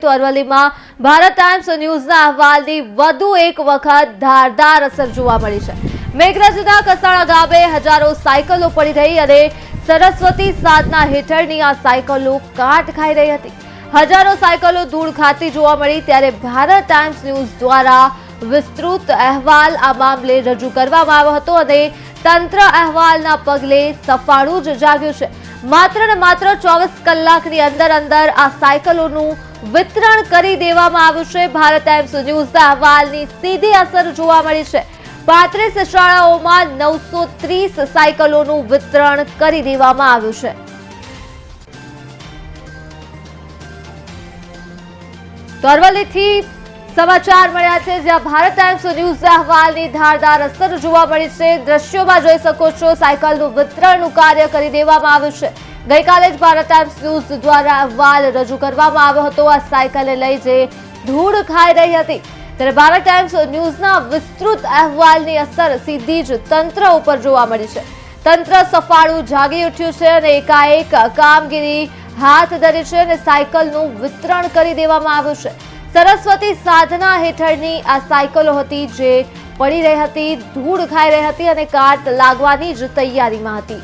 તો અરવલ્લીમાં ભારત ટાઈમ્સ ન્યૂઝના અહેવાલની વધુ એક વખત ધારદાર અસર જોવા મળી છે। મેઘરજના કસાણા ગામે હજારો સાયકલો પડી રહી અને સરસ્વતી સાધના હેઠળની આ સાયકલો કાટ ખાઈ રહી હતી। હજારો સાયકલો ધૂળ ખાતી જોવા મળી ત્યારે ભારત ટાઈમ્સ ન્યૂઝ દ્વારા વિસ્તૃત અહેવાલ આ મામલે રજૂ કરવામાં આવ્યો હતો અને તંત્ર અહેવાલના પગલે સફાળું જ જાગ્યું છે। માત્ર ને માત્ર 24 કલાકની અંદર આ સાયકલોનું વિતરણ કરી દેવામાં આવ્યું છે। ભારત ટાઈમ્સ ન્યૂઝના અહેવાલની સીધી અસર જોવા મળી છે। 35 શાળાઓમાં 930 સાયકલોનું વિતરણ કરી દેવામાં આવ્યું છે। તો અરવલ્લીથી સમાચાર મળ્યા છે જ્યાં ભારત ટાઈમ્સ ન્યૂઝના અહેવાલની ધારદાર અસર જોવા મળી છે। દ્રશ્યોમાં જોઈ શકો છો સાયકલનું વિતરણનું કાર્ય કરી દેવામાં આવ્યું છે। ગઈકાલે જ ભારત ટાઈમ્સ ન્યૂઝ દ્વારા અહેવાલ રજૂ કરવામાં આવ્યો હતો। આ સાયકલને લઈ જે ધૂળ ખાઈ રહી હતી ત્યારે ભારત ટાઈમ્સ ન્યૂઝના વિસ્તૃત અહેવાલની અસર સીધી જ તંત્ર ઉપર જોવા મળી છે। તંત્ર સફાળું જાગી ઉઠ્યું છે અને એકાએક કામગીરી હાથ ધરી છે અને સાયકલનું વિતરણ કરી દેવામાં આવ્યું છે। સરસ્વતી સાધના હેઠળની આ સાયકલો હતી જે પડી રહી હતી, ધૂળ ખાઈ રહી હતી અને કાટ લાગવાની જ તૈયારીમાં હતી।